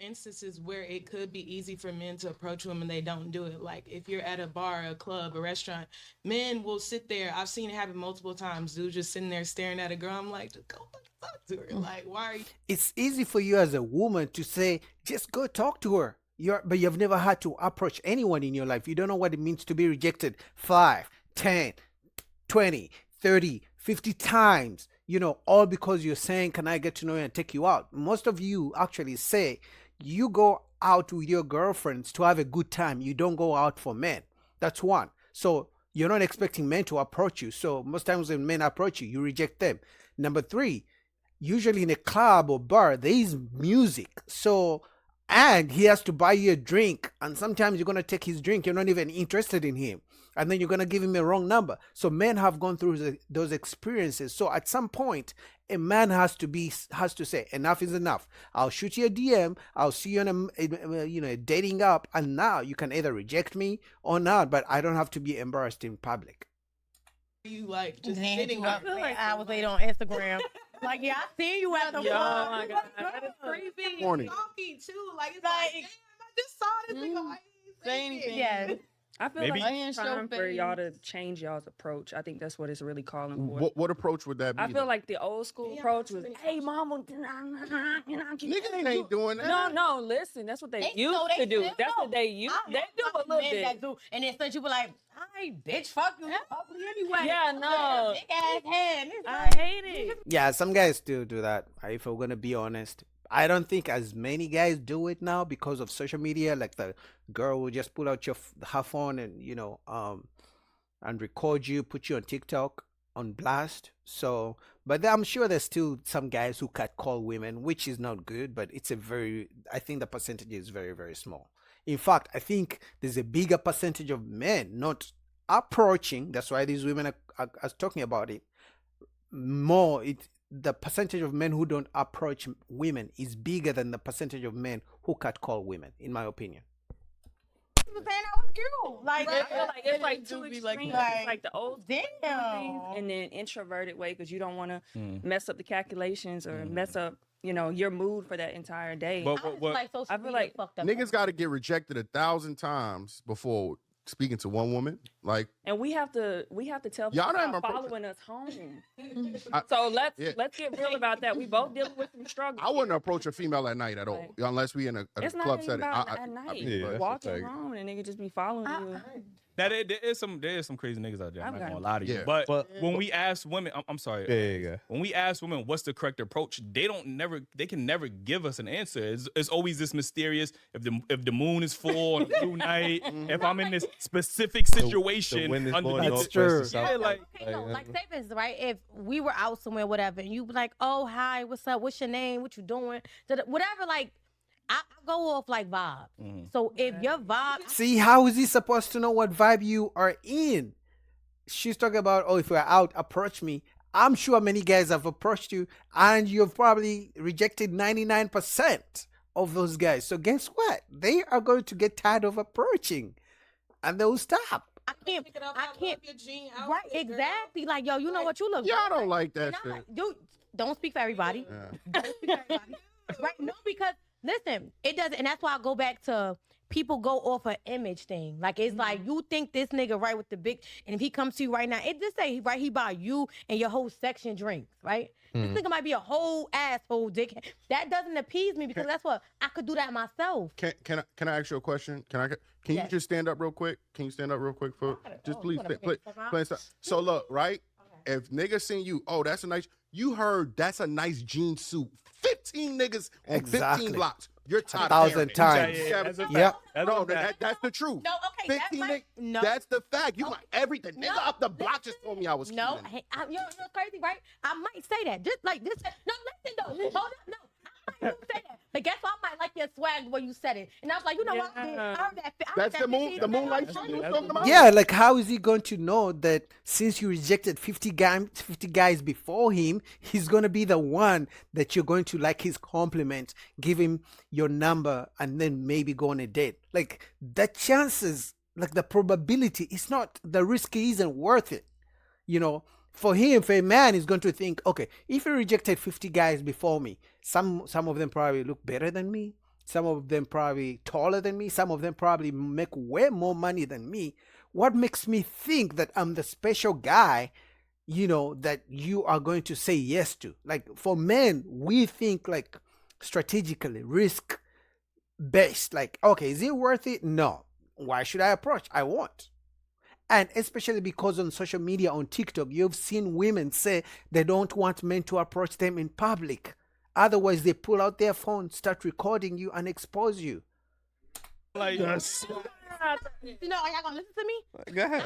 instances where it could be easy for men to approach women, they don't do it. Like if you're at a bar, a club, a restaurant, men will sit there. I've seen it happen multiple times. Dude just sitting there staring at a girl. I'm like, just go fucking talk to her. Like, why are you? It's easy for you as a woman to say, just go talk to her. But you've never had to approach anyone in your life. You don't know what it means to be rejected 5, 10, 20, 30, 50 times, all because you're saying, can I get to know you and take you out? Most of you actually say you go out with your girlfriends to have a good time. You don't go out for men. That's one. So you're not expecting men to approach you. So most times when men approach you, you reject them. Number three, usually in a club or bar, there is music. So, and he has to buy you a drink. And sometimes you're going to take his drink. You're not even interested in him. And then you're going to give him a wrong number. So men have gone through those experiences. So at some point, a man has to say, enough is enough. I'll shoot you a DM. I'll see you on a dating app. And now you can either reject me or not. But I don't have to be embarrassed in public. You like just Then sitting you up. up like hours later on Instagram. Like, yeah, I seen you at the Yo, bar. my God, that is creepy. Horny. Talking too, like it's like, damn, I just saw this nigga. Why he Say saying anything. it? Yes. I feel Maybe- like Onion it's show time for y'all to face. change y'all's approach. I think that's what it's really calling for. What approach would that be? I feel like the old school Yeah, approach that's was, really "Hey, mama, niggas ain't doing that. No, listen, that's what they They used know to they do. still That's know. what they used. I They know do a fucking little men bit. that do, and then since you be like, "Hi, bitch, fuck you, you ugly anyway." Yeah, no. Big ass head. It's I like, hate it. Yeah, some guys still do that. If we're gonna be honest, I don't think as many guys do it now because of social media. Like the girl will just pull out her phone and and record you, put you on TikTok on blast. So, but I'm sure there's still some guys who can call women, which is not good. But I think the percentage is very, very small. In fact, I think there's a bigger percentage of men not approaching. That's why these women are talking about it more. The percentage of men who don't approach women is bigger than the percentage of men who catcall women, in my opinion. you was saying I was cute. Like, I feel like it's like It two do be like extremes. that. It's like the old school Damn. things and then introverted way because you don't want to Mm. mess up the calculations or mess up, your mood for that entire day. But I just what? like social I feel media like fucked up. Niggas got to get rejected 1,000 times before speaking to one woman. Like, And we have to tell Y'all people not even stop approaching- following us home. I- So Yeah. let's get real about that. We both dealing with some struggles. I wouldn't approach a female at night at all, Right. unless we in a It's not club even setting. about at night. Yeah, that's Walking the thing. home and nigga just be following you. Now there is some crazy niggas out there. I'm I've not got gonna lie to you. Yeah. But But- when we ask women, I'm sorry. Yeah, yeah. When we ask women what's the correct approach, they can never give us an answer. It's always this mysterious. If the moon is full on a blue night, if I'm in this specific situation, wind is under blowing the- That's north, west, true. to south. Yeah, like Okay, no, like say this, right? If we were out somewhere, whatever, and you be like, "Oh, hi, what's up? What's your name? What you doing?" Whatever, like, I go off like vibe. So if your vibe, See, how is he supposed to know what vibe you are in? She's talking about, oh, if we're out, approach me. I'm sure many guys have approached you, and you've probably rejected 99% of those guys. So guess what? They are going to get tired of approaching, and they will stop. I can't, Pick it up, I love can't. your jean Right, outfit, girl. exactly. Like, yo, you know what? You look. Y'all good. don't like that And I'm shit. like, dude, don't speak for everybody. Yeah. Don't speak for everybody. Right? No, because listen, it doesn't, and that's why I go back to people go off an image thing. Like it's like you think this nigga right with the big, and if he comes to you right now, it just say right he buy you and your whole section drinks, right? This nigga might be a whole asshole dickhead. That doesn't appease me because that's what I could do that myself. Can I ask you a question? Can you Yes. just stand up real quick? Can you stand up real quick for just please wanna play, figure this out? play stop. So look, right? If niggas seen you, oh, that's a nice. You heard that's a nice jean suit. 15 niggas on Exactly. 15 blocks. You're tired. 1,000 times. that's a Yep. fact. No, that's the truth. No, okay, that's 15 right. niggas. No. That's the fact. You Okay. like everything. Nigga No, up the block just told me I was No, cute. hey, you know crazy, right? I might say that. Just like this. No, listen though. Hold up, no. I might say that. But guess what? I might like your swag the way you said it. And I was like, you know what? I heard that. I heard That's that the 15 moonlight minutes. shit you was talking about. Yeah, like how is he going to know that since you rejected 50 guys before him, he's going to be the one that you're going to like his compliment, give him your number, and then maybe go on a date? Like the chances, like the probability, it's not, the risk isn't worth it. For him, for a man, is going to think, okay, if he rejected 50 guys before me, some of them probably look better than me. Some of them probably taller than me. Some of them probably make way more money than me. What makes me think that I'm the special guy, that you are going to say yes to? Like for men, we think like strategically, risk based. Like, okay, is it worth it? No. Why should I approach? I won't. And especially because on social media, on TikTok, you've seen women say they don't want men to approach them in public. Otherwise, they pull out their phone, start recording you, and expose you. Like, Yes. Are y'all gonna listen to me? Go ahead.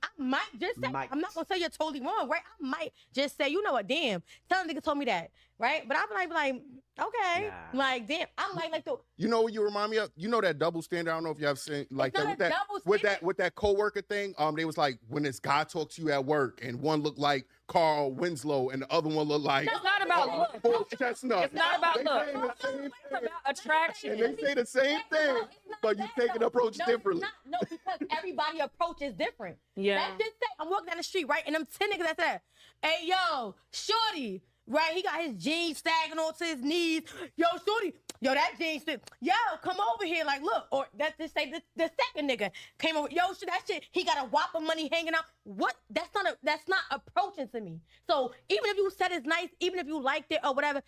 I might just say, Might. I'm not gonna say you're totally wrong, right? I might just say, you know what, damn, some nigga told me that, right? But I'm like, okay, Nah. like, damn, I'm like the. You know what you remind me of? You know that double standard? I don't know if you have seen like It's that not with a that double with standard. that with that coworker thing. They was like when this guy talked to you at work and one looked like Carl Winslow and the other one looked like It's not about look. Chestnut. It's not about They look. saying the same It's thing. about attraction. And they say the same thing, but you take an approach differently. No, because everybody approach is different. Yeah. Let's just say I'm walking down the street, right? And them 10 niggas that said, hey, yo, shorty, right? He got his jeans sagging onto his knees. Yo, shorty, yo, that jeans fit. Yo, come over here, like, look. Or that's just say the second nigga came over. Yo, that shit, he got a whopper money hanging out. What? That's not approaching to me. So even if you said it's nice, even if you liked it or whatever,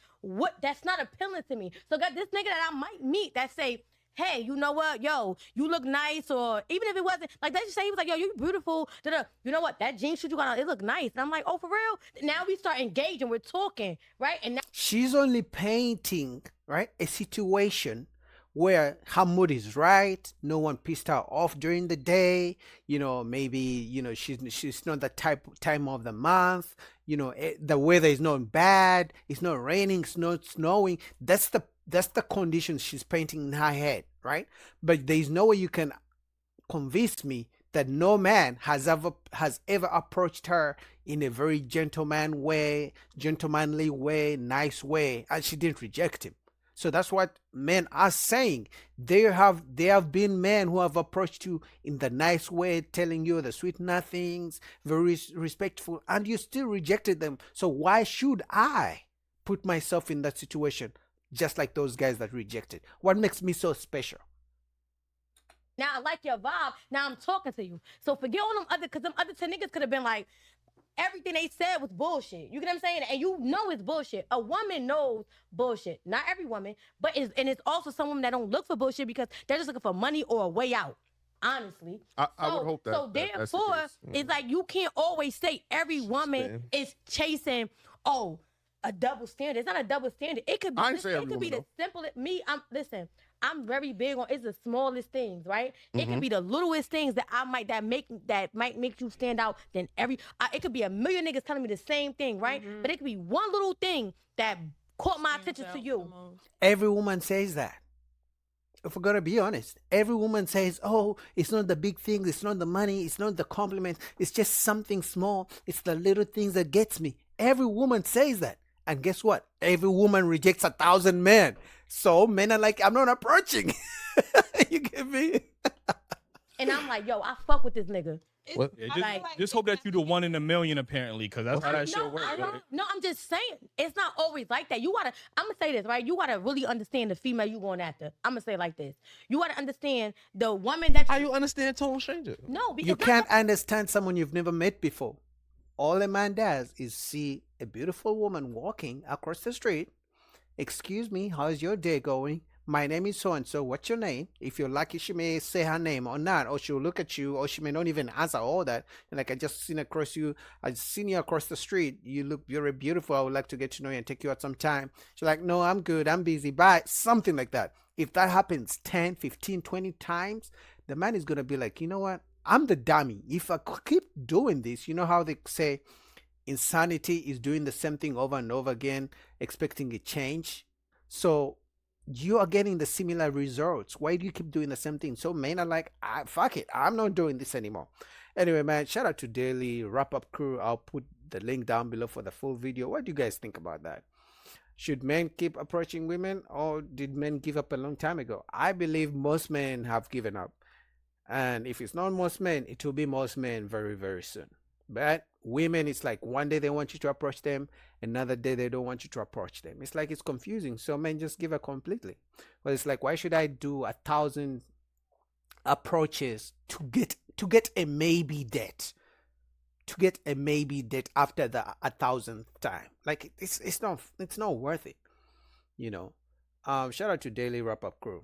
that's not appealing to me. So got this nigga that I might meet that say, hey, you know what? Yo, you look nice. Or even if it wasn't, like, they just say, he was like, yo, you beautiful. Da-da. You know what? That jeans suit you got on, it look nice. And I'm like, oh, for real? Now we start engaging. We're talking, right? And now She's only painting, right, a situation where her mood is right. No one pissed her off during the day. Maybe, she's not the time of the month. The weather is not bad. It's not raining. It's not snowing. That's the conditions she's painting in her head, right? But there is no way you can convince me that no man has ever approached her in a very gentlemanly way, nice way, and she didn't reject him. So that's what men are saying. There have been men who have approached you in the nice way, telling you the sweet nothings, very respectful, and you still rejected them. So why should I put myself in that situation just like those guys that rejected? What makes me so special? Now I like your vibe. Now I'm talking to you. So forget all them because them other 10 niggas could have been like, everything they said was bullshit. You get what I'm saying? And you know it's bullshit. A woman knows bullshit. Not every woman, but it's also some women that don't look for bullshit because they're just looking for money or a way out. Honestly. I would hope that. So that's the therefore, case. it's like you can't always say every woman is chasing, a double standard. It's not a double standard. It could be. I ain't say It every could be woman, the simplest. Listen. I'm very big on it's the smallest things, right? It could be the littlest things that might make you stand out than it could be a million niggas telling me the same thing, right? But it could be one little thing that caught my attention to you. Every woman says that. If we're gonna be honest, every woman says, oh, it's not the big things, it's not the money, it's not the compliments, it's just something small, it's the little things that gets me. Every woman says that. And guess what? Every woman rejects 1,000 men. So men are like, I'm not approaching. You get me? And I'm like, yo, I fuck with this nigga. What? Yeah, just hope that you the one in a million, apparently, because that's how that shit works. No, I'm just saying, it's not always like that. I'm gonna say this, right? You gotta really understand the female you going after. I'm gonna say it like this. You gotta understand the woman that How you understand total stranger? No, because You can't understand someone you've never met before. All a man does is see a beautiful woman walking across the street. Excuse me, how's your day going? My name is so-and-so. What's your name? If you're lucky, she may say her name or not, or she'll look at you, or she may not even answer all that. And like, I just seen you across the street. You look very beautiful. I would like to get to know you and take you out sometime. She's like, no, I'm good. I'm busy. Bye. Something like that. If that happens 10, 15, 20 times, the man is going to be like, you know what? I'm the dummy. If I keep doing this, you know how they say insanity is doing the same thing over and over again, expecting a change. So you are getting the similar results. Why do you keep doing the same thing? So men are like, fuck it, I'm not doing this anymore. Anyway, man, shout out to Daily Wrap Up Crew. I'll put the link down below for the full video. What do you guys think about that? Should men keep approaching women, or did men give up a long time ago? I believe most men have given up. And if it's not most men, it will be most men very, very soon. But women, it's like one day they want you to approach them, another day they don't want you to approach them. It's like it's confusing. So men just give up completely. Well, it's like, why should I do 1,000 approaches to get a maybe date? To get a maybe date after the 1,000th time, like it's not worth it, you know. Shout out to Daily Wrap Up Crew.